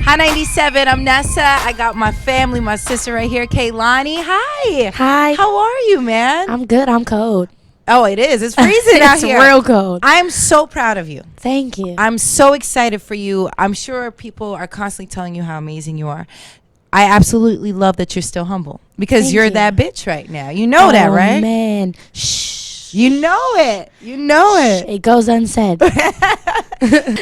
Hi 97, I'm Nessa. I got my family, my sister right here, Kehlani. Hi. Hi. How are you, man? I'm good. I'm cold. Oh, it is. It's freezing out It's here. real cold. I'm so proud of you. Thank you. I'm so excited for you. I'm sure people are constantly telling you how amazing you are. I absolutely love that you're still humble because Thank you're you. that bitch right now. You know that, right? Oh, man. Shh. You know it. You know it. It goes unsaid.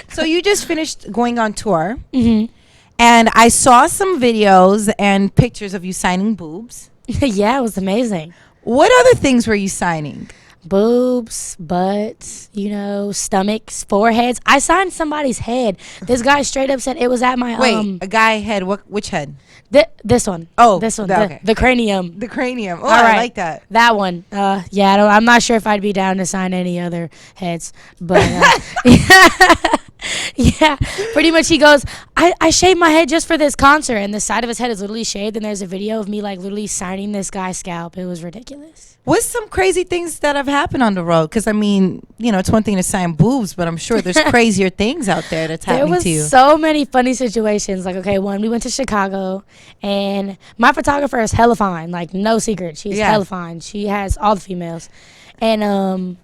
So you just finished going on tour. Mm-hmm. And I saw some videos and pictures of you signing boobs. Yeah, it was amazing. What other things were you signing? Boobs, butts, stomachs, foreheads. I signed somebody's head. This guy straight up said it was at my Wait, a guy head. Which head? This one. Oh, this one. okay. The cranium. The cranium. Oh, All right. I like that. That one. Yeah, I'm not sure if I'd be down to sign any other heads, but yeah, pretty much he goes, I shaved my head just for this concert, and the side of his head is literally shaved, and there's a video of me like literally signing this guy's scalp. It was ridiculous. What's some crazy things that have happened on the road? Because, I mean, it's one thing to sign boobs, but I'm sure there's crazier things out there that's happening to you. There was so many funny situations. Like, okay, we went to Chicago, and my photographer is hella fine. Like, no secret. She's hella fine. She has all the females. And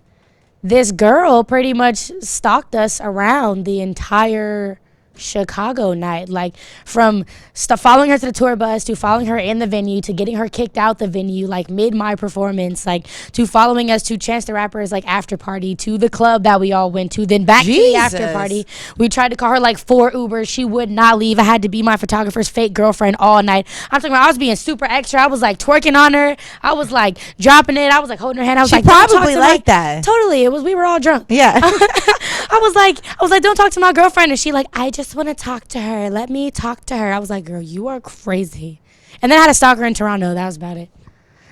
this girl pretty much stalked us around the entire Chicago night, like from following her to the tour bus, to following her in the venue, to getting her kicked out the venue like mid my performance, like to following us to Chance the Rapper's like after party, to the club that we all went to, then back to the after party. We tried to call her like 4 Ubers. She would not leave. I had to be my photographer's fake girlfriend all night. I'm talking about I was being super extra. I was like twerking on her. I was like dropping it. I was like holding her hand. I was she like, probably like that. Totally. We were all drunk. Yeah. I was like, don't talk to my girlfriend. And she like, I just want to talk to her. Let me talk to her. I was like, girl, you are crazy. And then I had a stalker in Toronto. That was about it.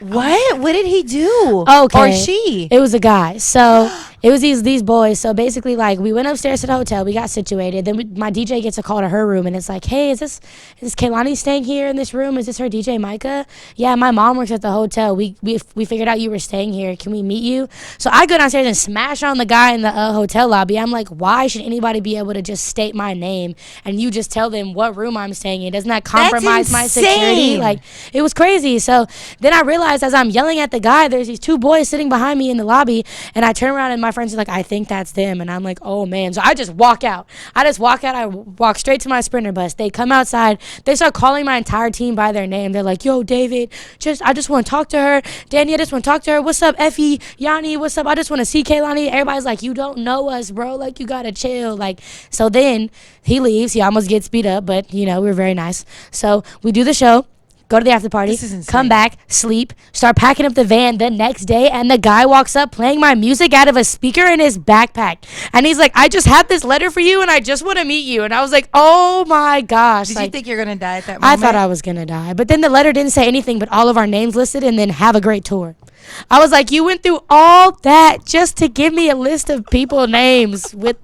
What? What did he do? Okay. Or she? It was a guy. So it was these boys. So basically, like, we went upstairs to the hotel. We got situated. Then my DJ gets a call to her room, and it's like, hey, is Kehlani staying here in this room? Is this her DJ Micah? Yeah, my mom works at the hotel. We figured out you were staying here. Can we meet you? So I go downstairs and smash on the guy in the hotel lobby. I'm like, why should anybody be able to just state my name and you just tell them what room I'm staying in? Doesn't that compromise my security? Like, it was crazy. So then I realized as I'm yelling at the guy, there's these 2 boys sitting behind me in the lobby, and I turn around and my friends are like, I think that's them. And I'm like, oh man. So I just walk out. I walk straight to my Sprinter bus. They come outside. They start calling my entire team by their name. They're like, yo, David, I just want to talk to her. Danny, I just want to talk to her. What's up, Effie? Yanni, what's up? I just want to see Kehlani. Everybody's like, you don't know us, bro. Like, you gotta chill. Like, so then he leaves. He almost gets beat up, but we were very nice. So we do the show. Go to the after party, come back, sleep, start packing up the van the next day, and the guy walks up playing my music out of a speaker in his backpack. And he's like, I just have this letter for you, and I just want to meet you. And I was like, oh, my gosh. Did you think you're going to die at that I moment? thought I was going to die. But then the letter didn't say anything but all of our names listed and then have a great tour. I was like, you went through all that just to give me a list of people names with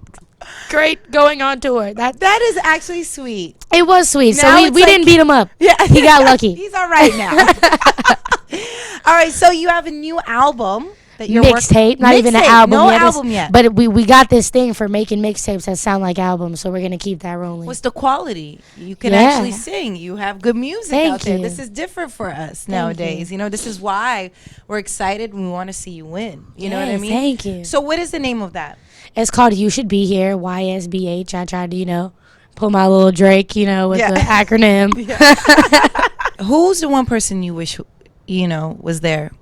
great going on tour. That is actually sweet. It was sweet. Now So we didn't beat him up. Yeah, he got lucky. He's all right now. All right, so you have a new album that you're mixtape, not even an album. No album yet. But we got this thing for making mixtapes that sound like albums, so we're gonna keep that rolling. What's the quality? You can actually sing. You have good music out there. This is different for us nowadays. This is why we're excited and we want to see you win. You know what I mean? Thank you. So what is the name of that? It's called You Should Be Here, YSBH. I tried to, pull my little Drake, with the acronym. Who's the one person you wish, was there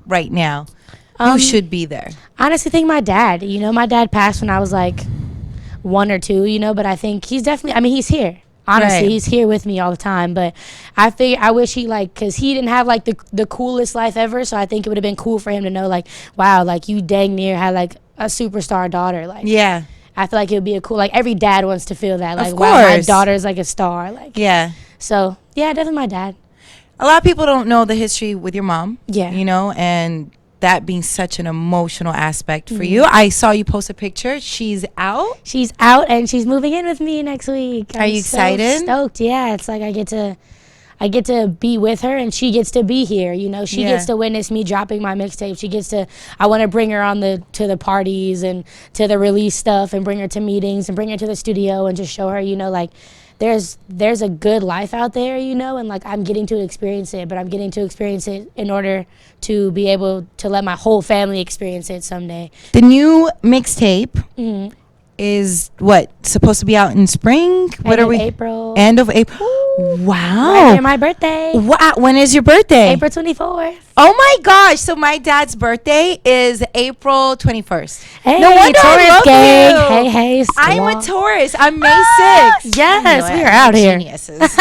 right now? Who should be there? I honestly think my dad. My dad passed when I was like 1 or 2, but I think he's definitely, he's here. Honestly, he's here with me all the time. But I wish he, because he didn't have, the coolest life ever. So I think it would have been cool for him to know, wow, you dang near had, a superstar daughter. Yeah. I feel like it would be a cool, every dad wants to feel that. Of wow, my daughter's, a star. Yeah. So, yeah, definitely my dad. A lot of people don't know the history with your mom. Yeah. And that being such an emotional aspect for you. I saw you post a picture. She's out? She's out, and she's moving in with me next week. Are you excited? So stoked, yeah. It's like I get to be with her, and she gets to be here. She gets to witness me dropping my mixtape. I want to bring her to the parties and to the release stuff, and bring her to meetings and bring her to the studio and just show her, there's a good life out there, you know, and like I'm getting to experience it, but I'm getting to experience it in order to be able to let my whole family experience it someday. The new mixtape is supposed to be out in spring? April. End of April. Wow. Right near my birthday. Wow. When is your birthday? April 24th. Oh my gosh. So my dad's birthday is April 21st. Hey, no wonder Taurus I love gang. you. Hey. I'm a Taurus. I'm May 6th. Yes, we are out here. Geniuses.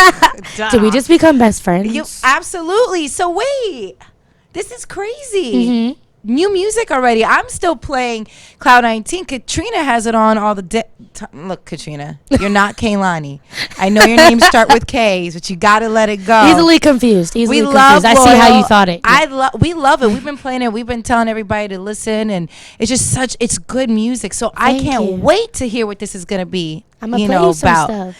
Did we just become best friends? Absolutely. So wait. This is crazy. Mm-hmm. New music already. I'm still playing Cloud 19. Katrina has it on all the look, Katrina, you're not Kehlani. I know your names start with K's, but you gotta let it go. Easily confused. I see Loyal. how you thought it. We love it. We've been playing it. We've been telling everybody to listen, and it's just it's good music. So I can't wait to hear what this is gonna be. I'm gonna play you some stuff.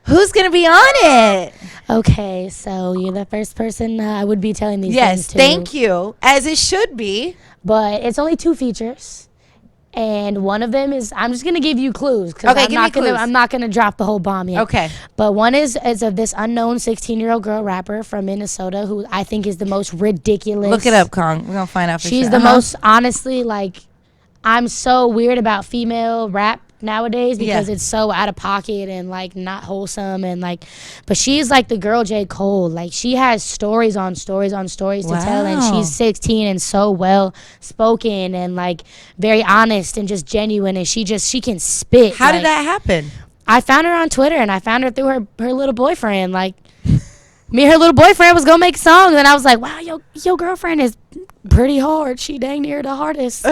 Who's gonna be on it? Okay, so you're the first person I would be telling these things to. Yes, thank you. As it should be. But it's only 2 features. And one of them is, I'm just going to give you clues. Okay, I'm not going to drop the whole bomb yet. Okay. But one is of this unknown 16-year-old girl rapper from Minnesota who I think is the most ridiculous. Look it up, Kong. We're going to find out for sure. She's the most, honestly, like, I'm so weird about female rap nowadays because it's so out of pocket and like not wholesome and like, but she's like the girl J. Cole. Like she has stories on stories on stories to tell, and she's 16 and so well spoken and like very honest and just genuine, and she can spit. How did that happen? I found her on Twitter, and I found her through her little boyfriend. Like me and her little boyfriend was gonna make songs, and I was like, wow, your girlfriend is pretty hard. She dang near the hardest.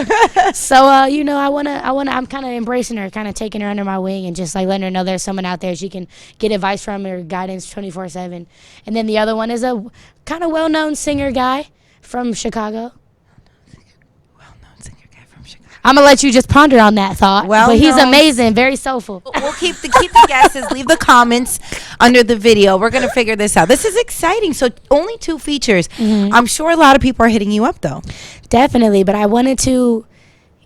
So you know, I'm kind of embracing her, kind of taking her under my wing, and just like letting her know there's someone out there she can get advice from or guidance 24/7. And then the other one is a kind of well-known singer guy from Chicago. I'm gonna let you just ponder on that thought. But he's amazing, very soulful. We'll keep the guesses. Leave the comments under the video. We're gonna figure this out. This is exciting. So only 2 features. I'm sure a lot of people are hitting you up though. Definitely, but I wanted to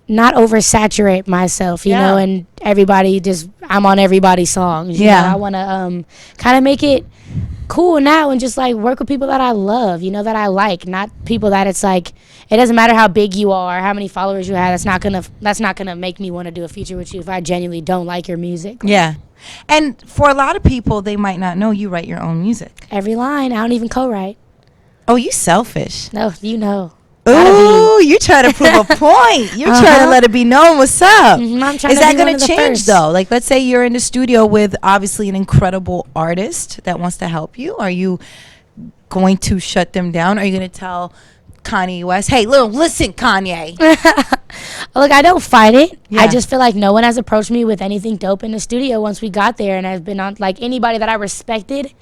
not oversaturate myself, you know, and I'm on everybody's songs. You know? I want to kind of make it cool now and just like work with people that I love, you know, that I like, not people that it's like, it doesn't matter how big you are, how many followers you have. That's not gonna make me want to do a feature with you if I genuinely don't like your music. Yeah. And for a lot of people, they might not know you write your own music. Every line, I don't even co-write. Oh, you selfish. No, you know. Ooh, you trying to prove a point. You're trying to let it be known what's up. I'm trying Is to that be going one to of the change first. though? Like, let's say you're in the studio with obviously an incredible artist that wants to help you. Are you going to shut them down? Are you going to tell Kanye West, hey, listen, Kanye? Look, I don't fight it. Yeah. I just feel like no one has approached me with anything dope in the studio once we got there, and I've been on like anybody that I respected.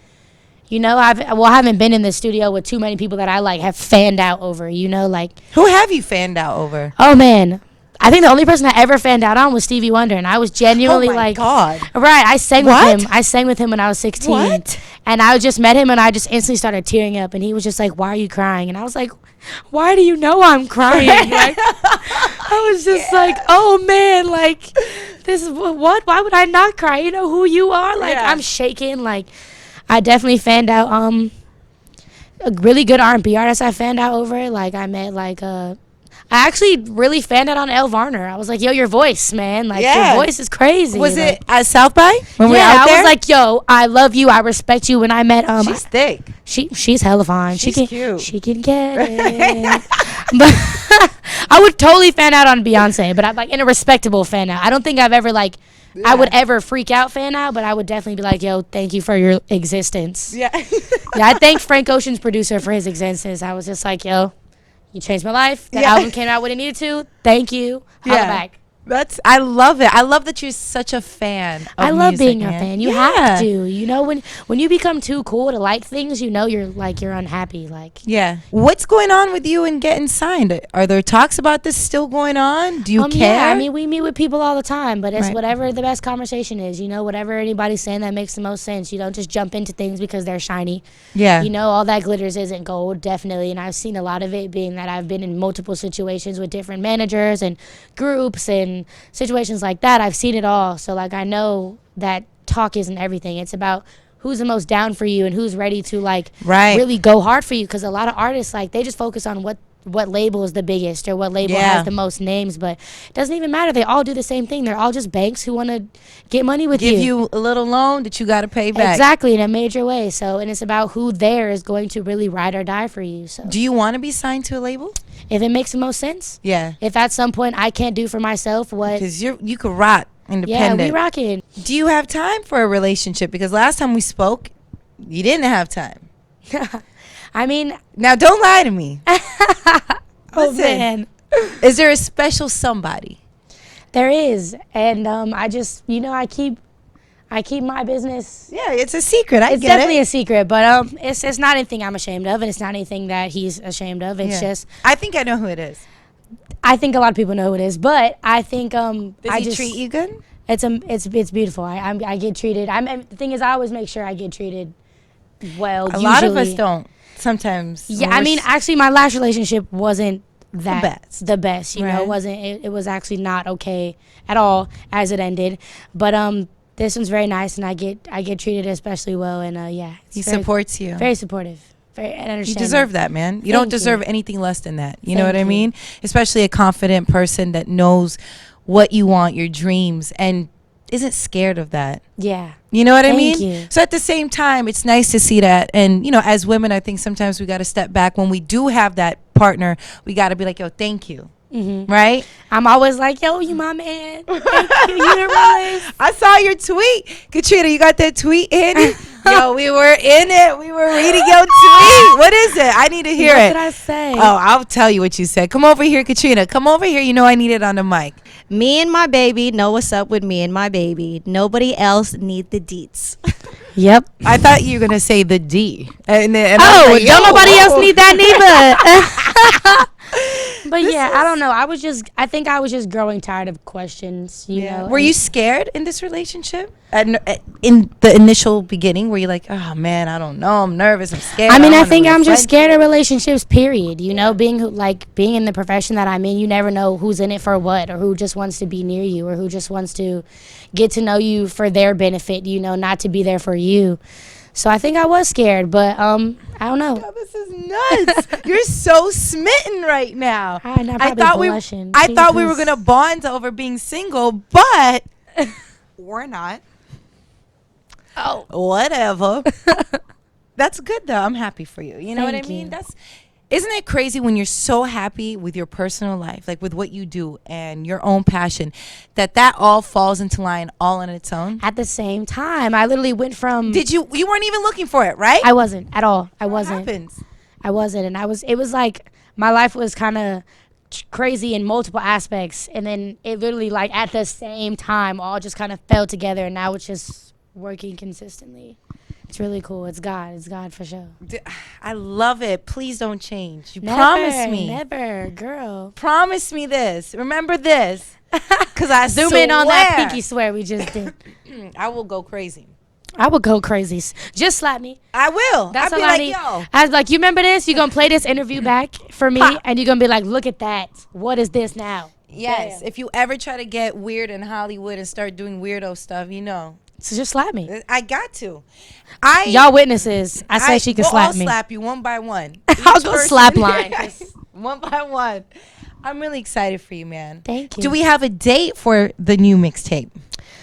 You know, I haven't been in the studio with too many people that I like have fanned out over, you know, like. Who have you fanned out over? Oh, man. I think the only person I ever fanned out on was Stevie Wonder, and I was genuinely like. Oh, my God. Right, I sang with him. I sang with him when I was 16. What? And I just met him, and I just instantly started tearing up, and he was just like, why are you crying? And I was like, why do you know I'm crying? Like, I was just like, oh, man, like, this is what? Why would I not cry? You know who you are? Like, I'm shaking, like. I definitely fanned out a really good R&B artist I fanned out over. Like I met like I actually really fanned out on Elle Varner. I was like, yo, your voice, man. Like your voice is crazy. Was like, it at South by when we were out there? I was like, yo, I love you. I respect you. When I met she's thick. She's hella fine. She's cute. She can get it. But I would totally fan out on Beyonce, but I'm like in a respectable fan out. I don't think I've ever like I would ever freak out fan out, but I would definitely be like, yo, thank you for your existence. Yeah. I thanked Frank Ocean's producer for his existence. I was just like, yo, you changed my life. That album came out when it needed to. Thank you. Holla back. I love it. I love that you're such a fan of I love music, being a fan. You have to. You know, when you become too cool to like things, you know you're unhappy. Like what's going on with you and getting signed? Are there talks about this still going on? Do you care? Yeah, I mean, we meet with people all the time, but it's whatever the best conversation is. You know, whatever anybody's saying that makes the most sense. You don't just jump into things because they're shiny. Yeah. You know, all that glitters isn't gold, definitely. And I've seen a lot of it being that I've been in multiple situations with different managers and groups and situations like that. I've seen it all. So like I know that talk isn't everything. It's about who's the most down for you and who's ready to like Right. really go hard for you. Because a lot of artists, like, they just focus on what label is the biggest or what label Yeah. has the most names, but it doesn't even matter. They all do the same thing. They're all just banks who want to get money with Give you a little loan that you got to pay back. Exactly, in a major way. So, and it's about who there is going to really ride or die for you. So, Do you want to be signed to a label? if it makes the most sense, Yeah. if at some point I can't do for myself what, Because you could rock yeah, independent. we rocking. Do you have time for a relationship? Because last time we spoke, you didn't have time. I mean, Now, don't lie to me. oh Listen. man, Is there a special somebody? there is, and I just, I keep my business. Yeah, it's a secret. I It's get definitely it. a secret, but it's not anything I'm ashamed of, and it's not anything that he's ashamed of. It's Yeah. just, I think I know who it is. I think a lot of people know who it is, but I think Does I he just treat you good? it's beautiful. I get treated. The thing is, I always make sure I get treated well. A lot of us usually. don't. Sometimes. Yeah, when I we're mean, actually, my last relationship wasn't the best. You know, Right. it wasn't. It was actually not okay at all as it ended. But this one's very nice, and I get treated especially well, and yeah, he very, supports you. very supportive, very and You understanding. deserve that, man. You don't Thank deserve you. anything less than that. You know what Thank I you. mean? Especially a confident person that knows what you want, your dreams, and isn't scared of that. Yeah. You know what I Thank mean? you. So at the same time, it's nice to see that. And, as women, I think sometimes we got to step back. When we do have that partner, we got to be like, yo, thank you. Mm-hmm. Right? I'm always like, yo, you my man. Thank you. You didn't realize. I saw your tweet. Katrina, you got that tweet in? Yo, we were in it. We were reading your tweet. What is it? I need to hear What it. did I say? Oh, I'll tell you what you said. Come over here, Katrina. Come over here. You know I need it on the mic. Me and my baby know what's up with me and my baby. Nobody else need the deets. Yep. I thought you were going to say the D. And Oh, like, don't yo, nobody else whoa. need that neither. But yeah, I don't know. I think I was just growing tired of questions, you know. Were you scared in this relationship? In the initial beginning, were you like, oh man, I don't know, I'm nervous, I'm scared? I mean, don't I wanna think be I'm just friends scared with of relationships, period. You know, being in the profession that I'm in, you never know who's in it for what, or who just wants to be near you, or who just wants to get to know you for their benefit, not to be there for you. So I think I was scared, but I don't know. Oh, this is nuts. You're so smitten right now. I'm I probably thought blushing. I thought we were Jesus. gonna bond over being single, but we're not. Oh. Whatever. That's good though. I'm happy for you. You know what I Thank mean? you. Isn't it crazy when you're so happy with your personal life, like with what you do and your own passion, that all falls into line all on its own? At the same time, I literally went from. You weren't even looking for it, right? I wasn't at all. I What wasn't. happens? I wasn't, and it was like my life was kind of crazy in multiple aspects, and then it literally like at the same time all just kind of fell together, and now it's just working consistently. It's really cool. It's God for sure. I love it. Please don't change. You Never, promise me. never, girl. Promise me this. Remember this. Because I Zoom in on that pinky swear we just did. I will go crazy. I would go crazy. Just slap me. I will. That's I'll all be I like, need. yo. I was like, you remember this? You're gonna play this interview back for me, Ha. and you're gonna be like, look at that. What is this now? Yes. Damn. If you ever try to get weird in Hollywood and start doing weirdo stuff, So just slap me. I got to. Y'all witnesses. I said she could we'll slap all me. slap you one by one. I'll Each go person- slap line. One by one. I'm really excited for you, man. Thank you. Do we have a date for the new mixtape?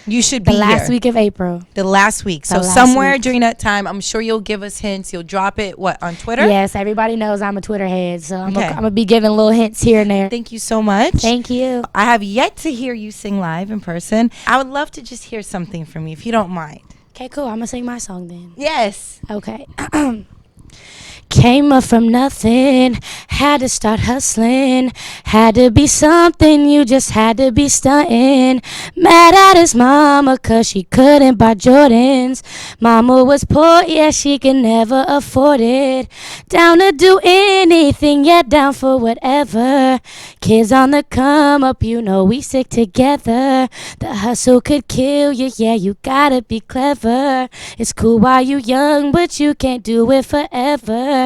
You should be The last here. week of April. The last week. So The last somewhere week. during that time, I'm sure you'll give us hints. You'll drop it, on Twitter? Yes, everybody knows I'm a Twitter head, so I'm Okay. gonna be giving little hints here and there. Thank you so much. Thank you. I have yet to hear you sing live in person. I would love to just hear something from you, if you don't mind. Okay, cool. I'm gonna sing my song then. Yes. Okay. Came up from nothing, had to start hustling, had to be something, you just had to be stunting. Mad at his mama cause she couldn't buy Jordans. Mama was poor, yeah, she could never afford it. Down to do anything, yeah, down for whatever. Kids on the come up, we stick together. The hustle could kill you, yeah, you gotta be clever. It's cool while you young, but you can't do it forever.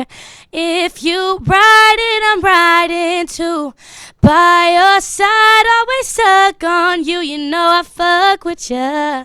If you ride it, I'm riding too. By your side, always stuck on you. You know I fuck with ya.